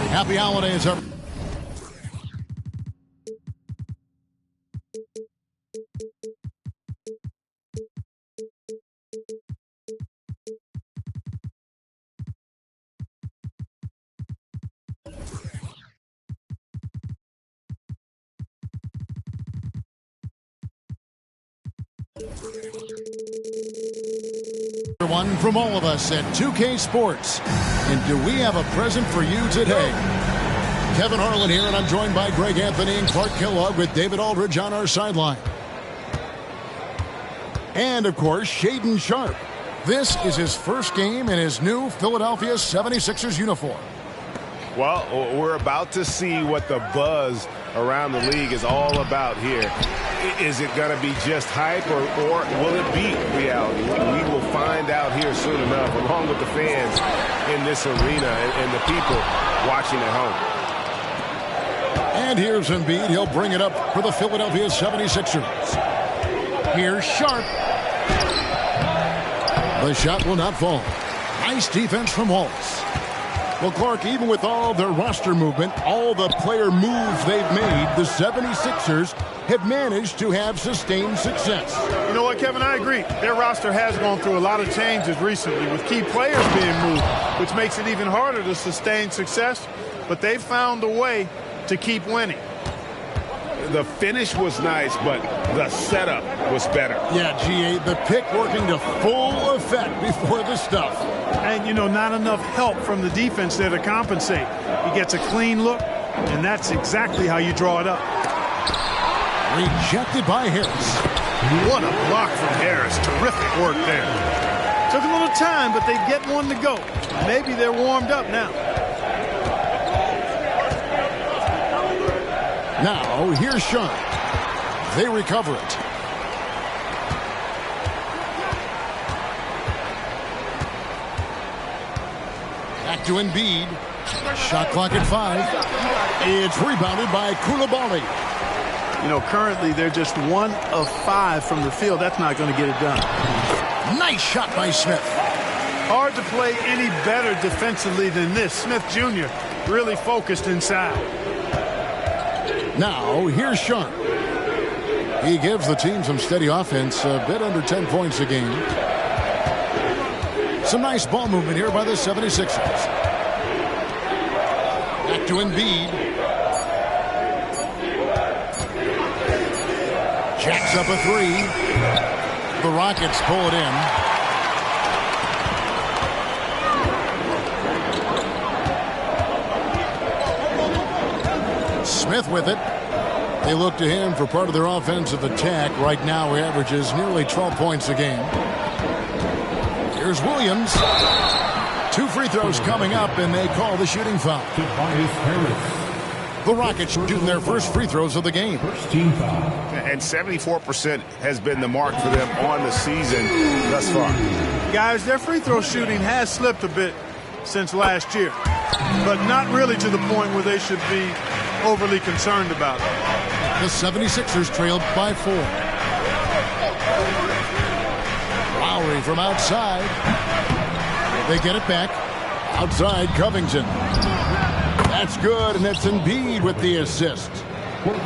Happy holidays, everyone. One from all of us at 2K Sports. And do we have a present for you today? Kevin Harlan here, and I'm joined by Greg Anthony and Clark Kellogg with David Aldridge on our sideline. And, of course, Shaedon Sharpe. This is his first game in his new Philadelphia 76ers uniform. Well, we're about to see what the buzz around the league is all about here. Is it going to be just hype, or will it be reality? We will find out here soon enough, along with the fans in this arena and the people watching at home. And here's Embiid. He'll bring it up for the Philadelphia 76ers. Here's Sharpe. The shot will not fall. Nice defense from Wallace. Well, Clark, even with all their roster movement, all the player moves they've made, the 76ers have managed to have sustained success. You know what, Kevin? I agree. Their roster has gone through a lot of changes recently with key players being moved, which makes it even harder to sustain success. But they've found a way to keep winning. The finish was nice, but the setup was better. Yeah, GA, the pick working to full effect before the stuff. And, you know, not enough help from the defense there to compensate. He gets a clean look, and that's exactly how you draw it up. Rejected by Harris. What a block from Harris. Terrific work there. Took a little time, but they get one to go. Maybe they're warmed up now. Now, here's Sharpe. They recover it. Back to Embiid. Shot clock at 5. It's rebounded by Coulibaly. You know, currently they're just 1 of 5 from the field. That's not going to get it done. Nice shot by Smith. Hard to play any better defensively than this. Smith Jr. really focused inside. Now, here's Sharpe. He gives the team some steady offense, a bit under 10 points a game. Some nice ball movement here by the 76ers. Back to Embiid. Jacks up a 3. The Rockets pull it in. Smith with it. They look to him for part of their offensive attack. Right now he averages nearly 12 points a game. Here's Williams. 2 free throws coming up, and they call the shooting foul. The Rockets shooting their first free throws of the game. First team foul. And 74% has been the mark for them on the season thus far. Guys, their free throw shooting has slipped a bit since last year, but not really to the point where they should be overly concerned about it. The 76ers trailed by 4. Lowry from outside. They get it back. Outside, Covington. That's good, and that's Embiid with the assist.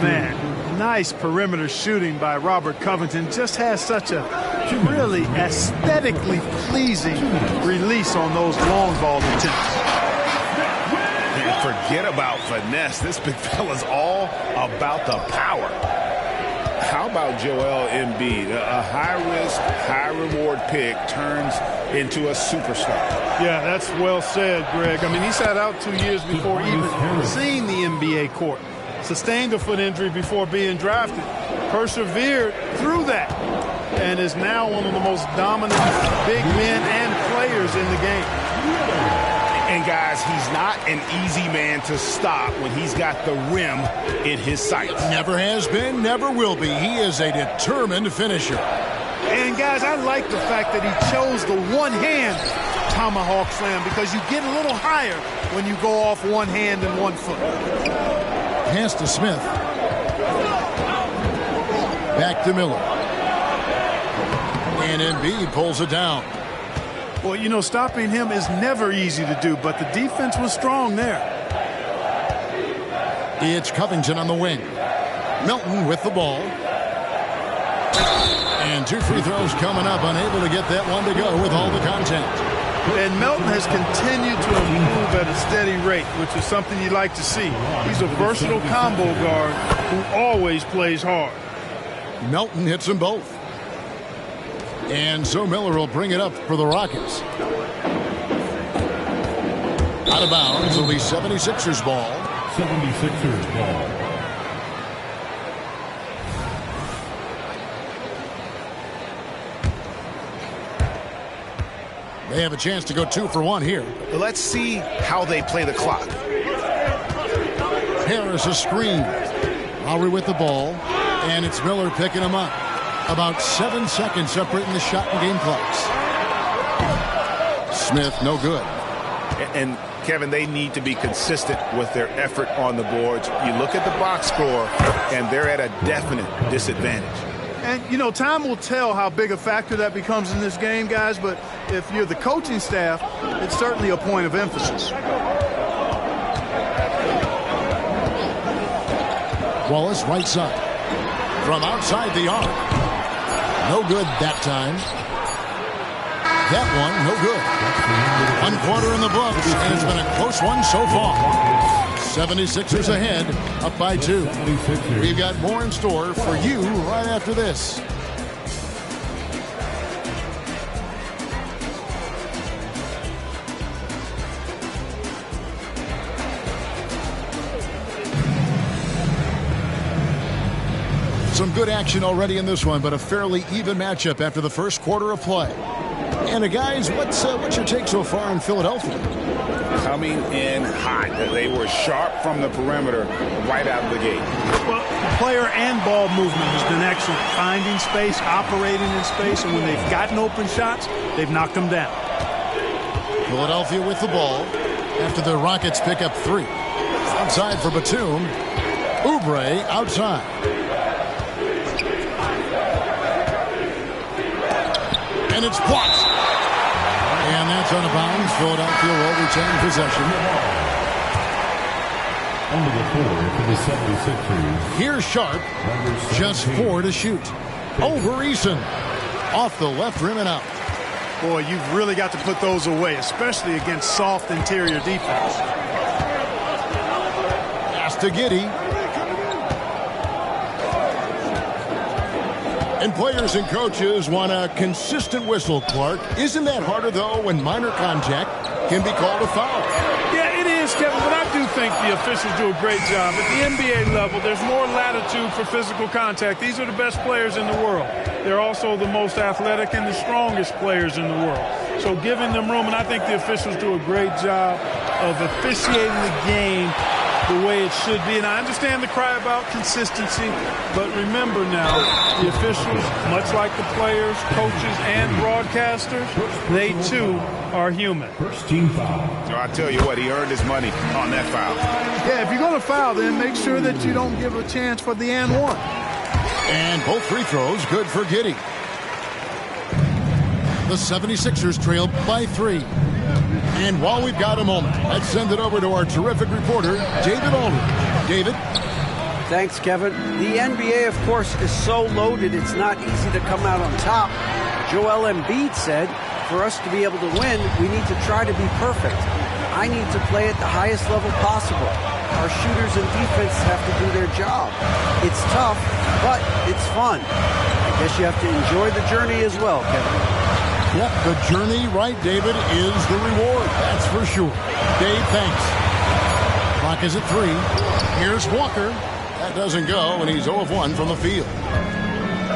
Man, nice perimeter shooting by Robert Covington. Just has such a really aesthetically pleasing release on those long ball attempts. Forget about finesse. This big fella's all about the power. How about Joel Embiid? A high-risk, high-reward pick turns into a superstar. Yeah, that's well said, Greg. I mean, he sat out 2 years before even seeing the NBA court. Sustained a foot injury before being drafted. Persevered through that. And is now one of the most dominant big men and players in the game. And, guys, he's not an easy man to stop when he's got the rim in his sights. Never has been, never will be. He is a determined finisher. And, guys, I like the fact that he chose the one-hand tomahawk slam because you get a little higher when you go off one hand and 1 foot. Pass to Smith. Back to Miller. And Embiid pulls it down. Well, you know, stopping him is never easy to do, but the defense was strong there. It's Covington on the wing. Melton with the ball. And 2 free throws coming up, unable to get that one to go with all the contact. And Melton has continued to improve at a steady rate, which is something you like to see. He's a versatile combo guard who always plays hard. Melton hits them both. And so Miller will bring it up for the Rockets. Out of bounds, it'll be 76ers ball. 76ers ball. They have a chance to go 2 for 1 here. Let's see how they play the clock. Harris a screen. Lowry with the ball. And it's Miller picking him up. About 7 seconds separating the shot and game clocks. Smith, no good. And Kevin, they need to be consistent with their effort on the boards. You look at the box score, and they're at a definite disadvantage. And, you know, time will tell how big a factor that becomes in this game, guys, but if you're the coaching staff, it's certainly a point of emphasis. Wallace, right side. From outside the arc. No good that time. That one, no good. 1 quarter in the books, and it's been a close one so far. 76ers ahead, up by 2. We've got more in store for you right after this. Some good action already in this one, but a fairly even matchup after the first quarter of play. And guys, what's your take so far in Philadelphia? Coming in hot. They were sharp from the perimeter right out of the gate. Well, player and ball movement has been excellent. Finding space, operating in space, and when they've gotten open shots, they've knocked them down. Philadelphia with the ball after the Rockets pick up 3. Outside for Batum. Oubre outside. And it's blocked. And that's out of bounds. Philadelphia will retain possession. Under the floor for the 76ers. Here's Sharp. Just 4 to shoot. Over Eason. Off the left rim and out. Boy, you've really got to put those away, especially against soft interior defense. Pass to Giddey. And players and coaches want a consistent whistle, Clark. Isn't that harder, though, when minor contact can be called a foul? Yeah, it is, Kevin, but I do think the officials do a great job. At the NBA level, there's more latitude for physical contact. These are the best players in the world. They're also the most athletic and the strongest players in the world. So giving them room, and I think the officials do a great job of officiating the game the way it should be. And I understand the cry about consistency, but remember now, the officials, much like the players, coaches, and broadcasters, they too are human. First team foul. So I tell you what, he earned his money on that foul. Yeah, if you're going to foul, then make sure that you don't give a chance for the and one. And both free throws good for Giddey. The 76ers trail by 3. And while we've got a moment, let's send it over to our terrific reporter, David Aldridge. David? Thanks, Kevin. The NBA, of course, is so loaded it's not easy to come out on top. Joel Embiid said, for us to be able to win, we need to try to be perfect. I need to play at the highest level possible. Our shooters and defense have to do their job. It's tough, but it's fun. I guess you have to enjoy the journey as well, Kevin. Yep, the journey, right, David, is the reward. That's for sure. Dave, thanks. Clock is at 3. Here's Walker. That doesn't go, and he's 0 of 1 from the field.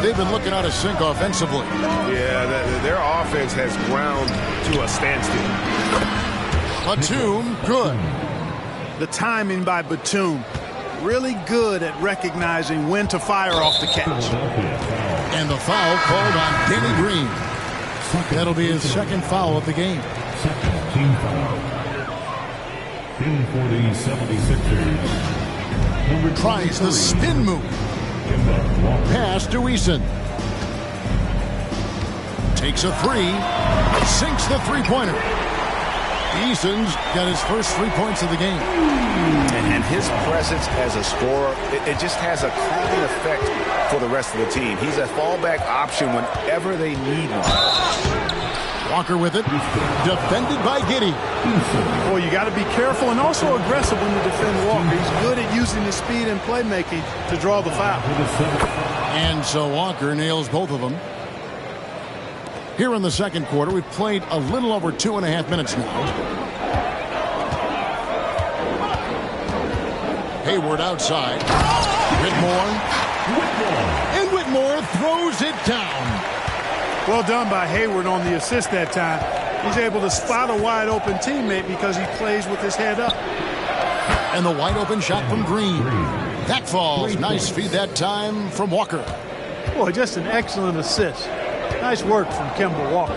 They've been looking out of sync offensively. Yeah, their offense has ground to a standstill. Batum, good. The timing by Batum, really good at recognizing when to fire off the catch. And the foul called on Danny Green. That'll be his second foul of the game. Second team foul. In for the 76ers. Number Tries the spin move. Pass to Eason. Takes a 3. Sinks the three-pointer. Easton's got his first 3 points of the game. And his presence as a scorer, it just has a calming effect for the rest of the team. He's a fallback option whenever they need one. Walker with it. Defended by Giddey. Boy, you got to be careful and also aggressive when you defend Walker. He's good at using his speed and playmaking to draw the foul. And so Walker nails both of them. Here in the second quarter, we've played a little over 2.5 minutes now. Hayward outside. Whitmore. And Whitmore throws it down. Well done by Hayward on the assist that time. He's able to spot a wide open teammate because he plays with his head up. And the wide open shot from Green. That falls. Nice feed that time from Walker. Boy, just an excellent assist. Nice work from Kemba Walker.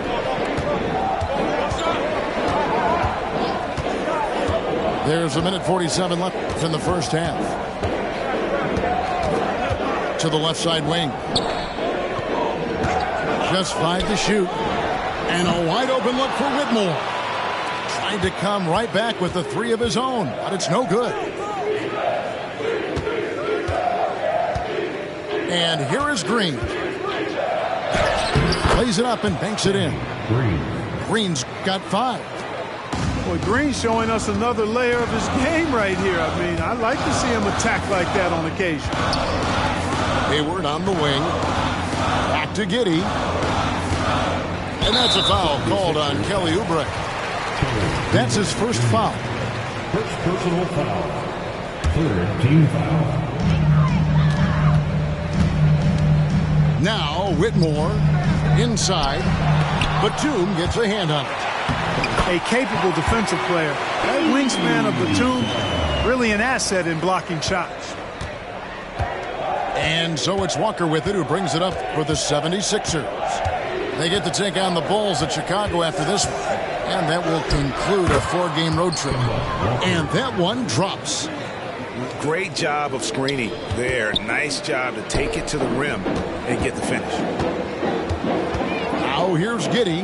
There's a minute 47 left in the first half. To the left side wing. Just 5 to shoot. And a wide open look for Whitmore. Trying to come right back with the 3 of his own, but it's no good. And here is Green. Plays it up and banks it in. Green's got 5. Boy, Green showing us another layer of his game right here. I mean, I like to see him attack like that on occasion. Hayward on the wing. Back to Giddey. And that's a foul called on Kelly Oubre. That's his first foul. First personal foul. Third team foul. Now Whitmore inside. Batum gets a hand on it. A capable defensive player. That wingspan of Batum, really an asset in blocking shots. And so it's Walker with it, who brings it up for the 76ers. They get to take on the Bulls at Chicago after this one. And that will conclude a 4-game road trip. And that one drops. Great job of screening there. Nice job to take it to the rim and get the finish. Now here's Giddey.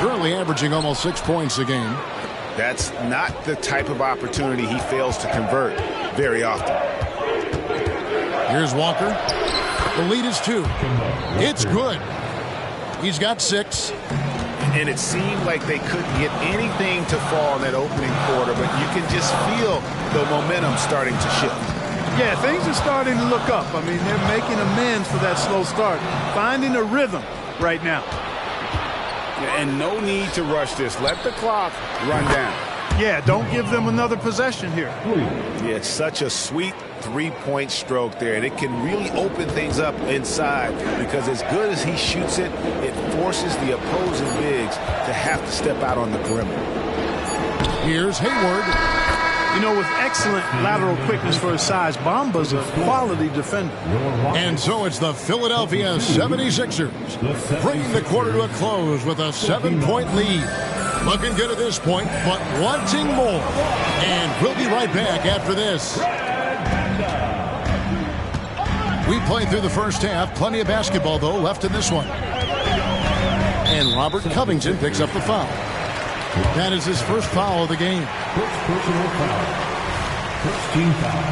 Currently averaging almost 6 points a game. That's not the type of opportunity he fails to convert very often. Here's Walker. The lead is 2. It's good. He's got 6. And it seemed like they couldn't get anything to fall in that opening quarter, but you can just feel the momentum starting to shift. Yeah, things are starting to look up. I mean, they're making amends for that slow start, finding a rhythm right now. And no need to rush this. Let the clock run down. Yeah, don't give them another possession here. Yeah, it's such a sweet 3-point stroke there, and it can really open things up inside because as good as he shoots it, it forces the opposing bigs to have to step out on the perimeter. Here's Hayward. You know, with excellent lateral quickness for his size, Bamba's a quality defender. And so it's the Philadelphia 76ers bringing the quarter to a close with a 7-point lead. Looking good at this point, but wanting more. And we'll be right back after this. We played through the first half. Plenty of basketball, though, left in this one. And Robert Covington picks up the foul. That is his first foul of the game. First personal foul. First team foul.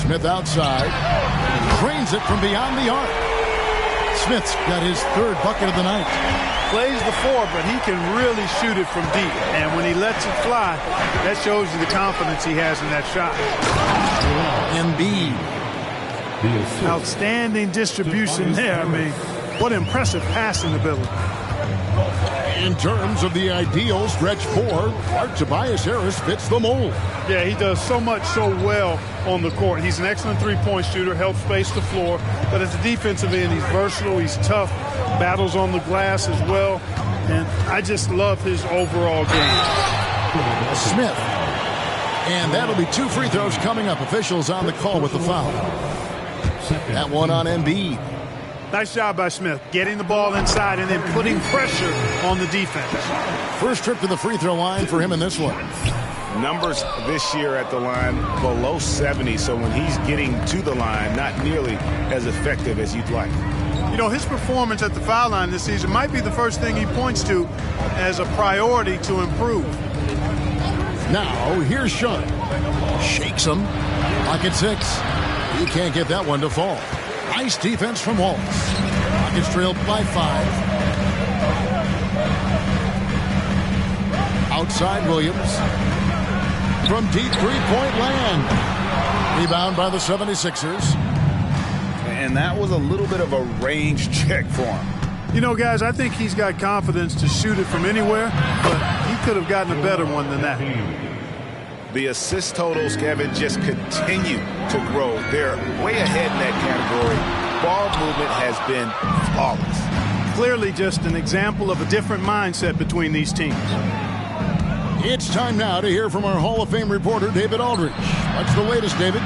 Smith outside. Drains it from beyond the arc. Smith's got his 3rd bucket of the night. Plays the 4, but he can really shoot it from deep. And when he lets it fly, that shows you the confidence he has in that shot. Embiid. Outstanding distribution there. I mean, what impressive passing ability. In terms of the ideal stretch 4, Tobias Harris fits the mold. Yeah, he does so much so well on the court. He's an excellent 3-point shooter, helps space the floor. But as a defensive end, he's versatile, he's tough, battles on the glass as well. And I just love his overall game. Smith. And that'll be 2 free throws coming up. Officials on the call with the foul. That one on Embiid. Nice job by Smith, getting the ball inside and then putting pressure on the defense. First trip to the free throw line for him in this one. Numbers this year at the line below 70, so when he's getting to the line, not nearly as effective as you'd like. You know, his performance at the foul line this season might be the first thing he points to as a priority to improve. Now, here's Sean. Shakes him. Pocket 6. He can't get that one to fall. Nice defense from Waltz. Rockets trailed by 5. Outside Williams. From deep three-point land. Rebound by the 76ers. And that was a little bit of a range check for him. You know, guys, I think he's got confidence to shoot it from anywhere, but he could have gotten a better one than that. The assist totals, Kevin, just continue to grow. They're way ahead in that category. Ball movement has been flawless. Clearly just an example of a different mindset between these teams. It's time now to hear from our Hall of Fame reporter, David Aldridge. What's the latest, David?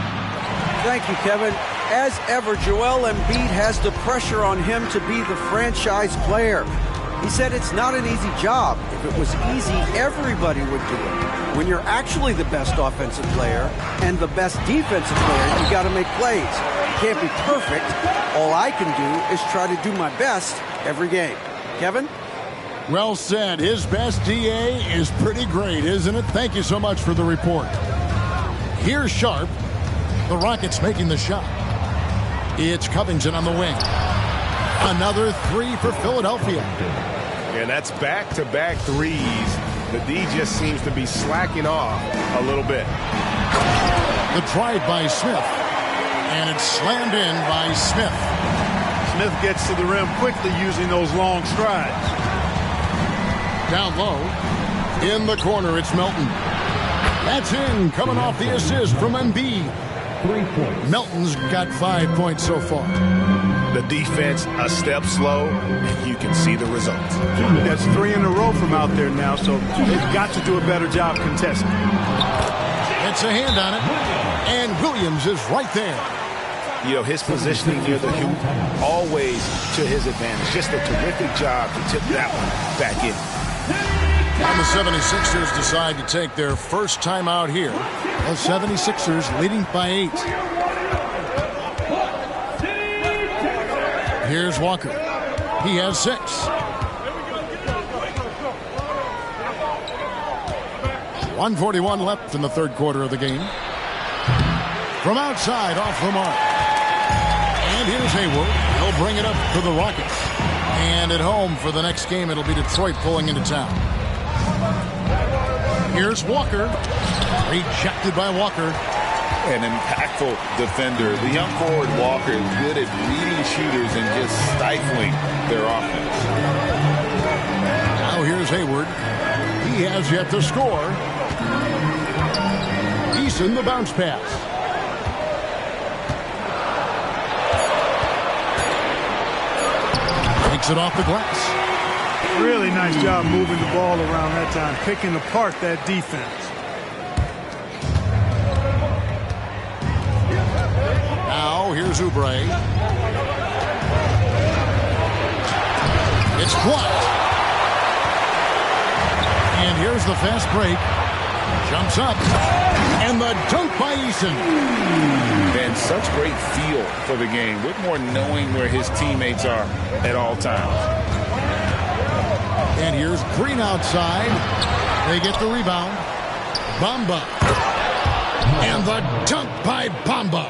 Thank you, Kevin. As ever, Joel Embiid has the pressure on him to be the franchise player. He said it's not an easy job. If it was easy, everybody would do it. When you're actually the best offensive player and the best defensive player, you got to make plays. You can't be perfect. All I can do is try to do my best every game. Kevin? Well said. His best DA is pretty great, isn't it? Thank you so much for the report. Here's Sharp. The Rockets making the shot. It's Covington on the wing. Another 3 for Philadelphia. And that's back-to-back threes. The D just seems to be slacking off a little bit. The drive by Smith. And it's slammed in by Smith. Smith gets to the rim quickly using those long strides. Down low. In the corner, it's Melton. That's in, coming off the assist from Embiid. 3 points. Melton's got 5 points so far. The defense a step slow, and you can see the results. That's 3 in a row from out there now, so they've got to do a better job contesting. It's a hand on it, and Williams is right there. You know, his positioning near the hoop, always to his advantage. Just a terrific job to tip that one back in. And the 76ers decide to take their first time out here. The 76ers leading by 8. Here's Walker. He has 6. .141 left in the third quarter of the game. From outside, off the mark. And here's Hayward. He'll bring it up for the Rockets. And at home for the next game, it'll be Detroit pulling into town. Here's Walker. Rejected by Walker. An impactful defender. The young forward Walker is good at reading shooters and just stifling their offense. Now here's Hayward. He has yet to score. Eason, the bounce pass. Takes it off the glass. Really nice job moving the ball around that time, picking apart that defense. Now here's Oubre. It's blocked. And here's the fast break. Jumps up. And the dunk by Eason. And such great feel for the game. Whitmore knowing where his teammates are at all times. And here's Green outside. They get the rebound. Bamba. And the dunk by Bamba.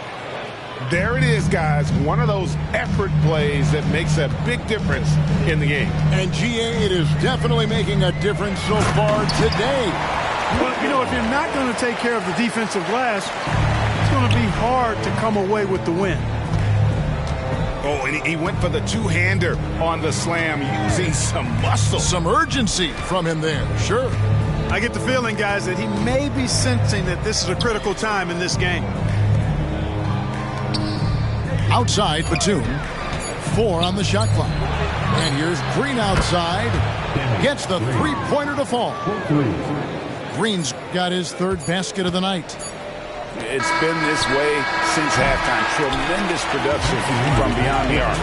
There it is, guys. One of those effort plays that makes a big difference in the game. And GA, it is definitely making a difference so far today. Well, you know, if you're not going to take care of the defensive glass, it's going to be hard to come away with the win. Oh, and he went for the two-hander on the slam using some muscle. Some urgency from him there, sure. I get the feeling, guys, that he may be sensing that this is a critical time in this game. Outside, Batum. 4 on the shot clock. And here's Green outside. Gets the three-pointer to fall. Green's got his third basket of the night. It's been this way since halftime. Tremendous production from beyond the arc.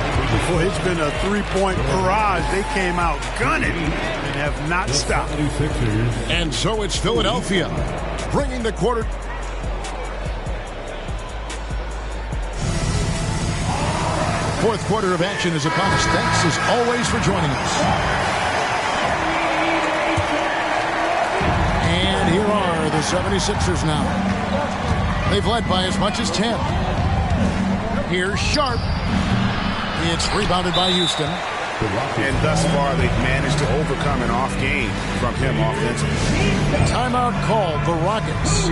Well, it's been a three-point barrage. They came out gunning and have not stopped. And so it's Philadelphia bringing the quarter. Fourth quarter of action is upon us. Thanks as always for joining us. And here are the 76ers now. They've led by as much as 10. Here's Sharp. It's rebounded by Houston. And thus far, they've managed to overcome an off game from him offensively. Timeout called the Rockets.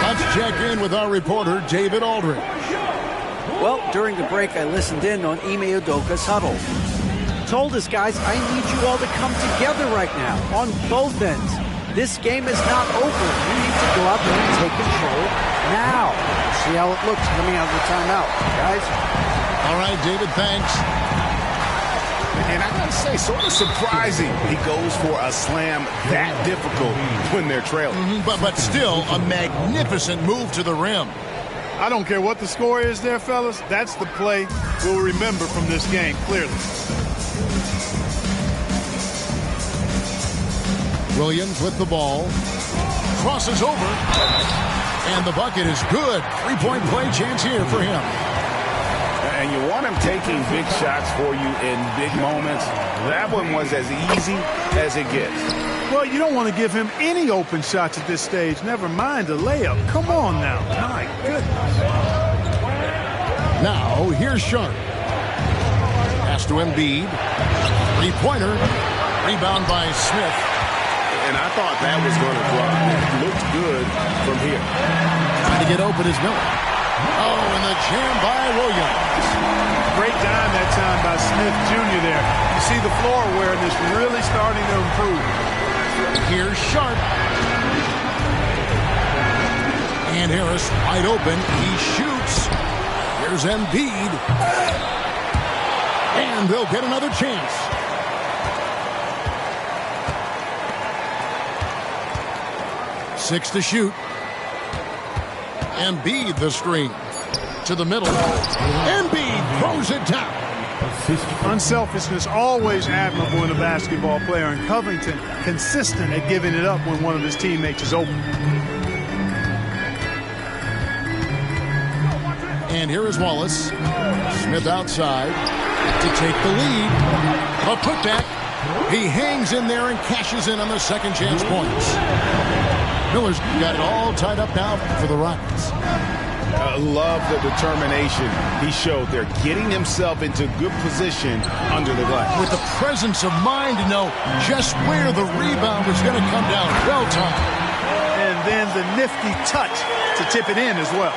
Let's check in with our reporter, David Aldridge. Well, during the break, I listened in on Ime Udoka's huddle. Told us, guys, I need you all to come together right now on both ends. This game is not over. You need to go out there and take control now. See how it looks coming out of the timeout, guys. All right, David, thanks. And I gotta say, sort of surprising he goes for a slam that difficult when they're trailing. But still, a magnificent move to the rim. I don't care what the score is there, fellas. That's the play we'll remember from this game, clearly. Williams with the ball. Crosses over. And the bucket is good. Three-point play chance here for him. And you want him taking big shots for you in big moments. That one was as easy as it gets. Well, you don't want to give him any open shots at this stage. Never mind a layup. Come on now. My goodness. Now, here's Sharp. Pass to Embiid. Three-pointer. Rebound by Smith. And I thought that was going to drop. It looked good from here. Trying to get open is Miller. Oh, and the jam by Williams. Great dime that time by Smith Jr. there. You see the floor awareness really starting to improve. Here's Sharp. And Harris wide open. He shoots. Here's Embiid. And they'll get another chance. Six to shoot. Embiid the screen. To the middle. Embiid throws it down. Unselfishness always admirable in a basketball player, and Covington consistent at giving it up when one of his teammates is open. And here is Wallace. Smith outside to take the lead. A putback. He hangs in there and cashes in on the second chance points. Miller's got it all tied up now for the Rockets. Love the determination he showed there, getting himself into good position under the glass. With the presence of mind to know just where the rebound was going to come down. Well timed. And then the nifty touch to tip it in as well.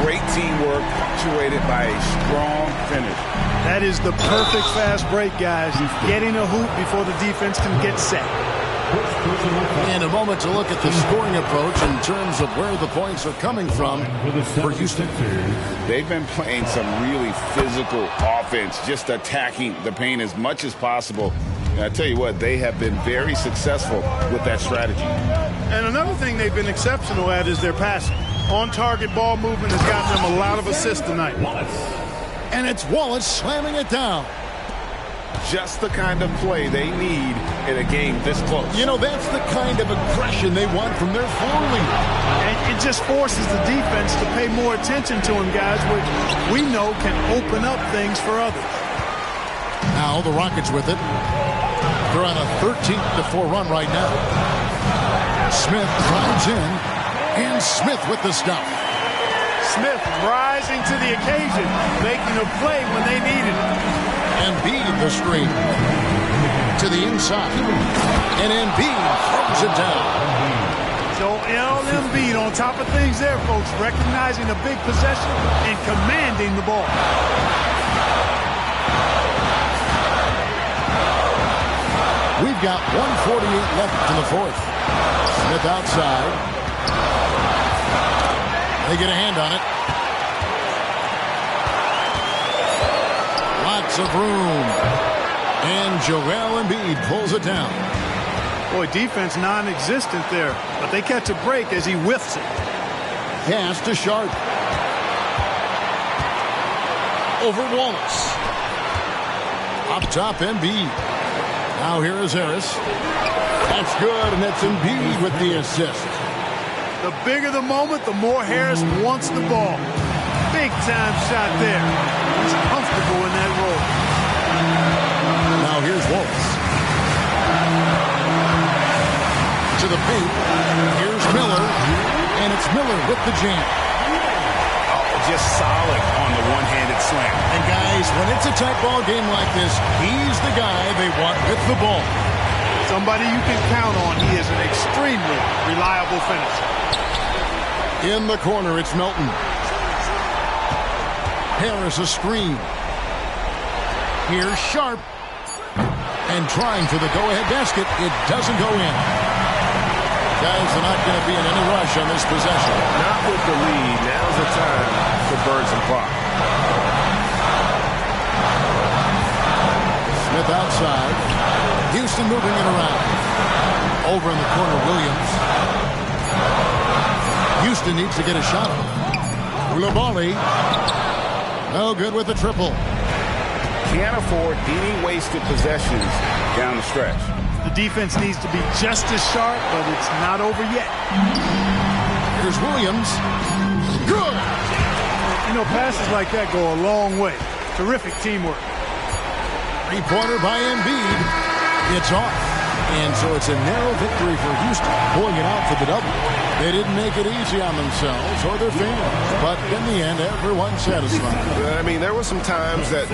Great teamwork, punctuated by a strong finish. That is the perfect fast break, guys. Getting a hoop before the defense can get set. And a moment to look at the scoring approach in terms of where the points are coming from for Houston. They've been playing some really physical offense, just attacking the paint as much as possible. And I tell you what, they have been very successful with that strategy. And another thing they've been exceptional at is their passing. On-target ball movement has gotten them a lot of assists tonight. And it's Wallace slamming it down. Just the kind of play they need in a game this close. You know, that's the kind of aggression they want from their floor leader. And it just forces the defense to pay more attention to him, guys, which we know can open up things for others. Now the Rockets with it. They're on a 13-4 run right now. Smith drives in, and Smith with the stop. Smith rising to the occasion, making a play when they needed it. Embiid the screen to the inside, and Embiid throws it down. So Embiid on top of things there, folks, recognizing a big possession and commanding the ball. We've got 1:48 left in the fourth. Smith outside. They get a hand on it. Lots of room. And Joel Embiid pulls it down. Boy, defense non-existent there, but they catch a break as he whiffs it. Pass to Sharp. Over Wallace. Up top, Embiid. Now here is Harris. That's good, and that's Embiid with the assist. The bigger the moment, the more Harris wants the ball. Big time shot there. He's comfortable in that role. Now here's Wallace. To the paint. Here's Miller. And it's Miller with the jam. Just solid on the one-handed slam. And guys, when it's a tight ball game like this, he's the guy they want with the ball. Somebody you can count on. He is an extremely reliable finisher. In the corner, it's Melton. Harris a screen. Here's Sharp. And trying for the go-ahead basket. It doesn't go in. Guys are not going to be in any rush on this possession. Not with the lead. Now's the time to burn some clock. Smith outside. Houston moving it around. Over in the corner, Williams. Houston needs to get a shot. Coulibaly. No good with the triple. Can't afford any wasted possessions down the stretch. The defense needs to be just as sharp, but it's not over yet. Here's Williams. Good. You know, passes like that go a long way. Terrific teamwork. Three-pointer by Embiid. It's off. And so it's a narrow victory for Houston, pulling it out for the double. They didn't make it easy on themselves or their fans, but in the end, everyone's satisfied. I mean, there were some times that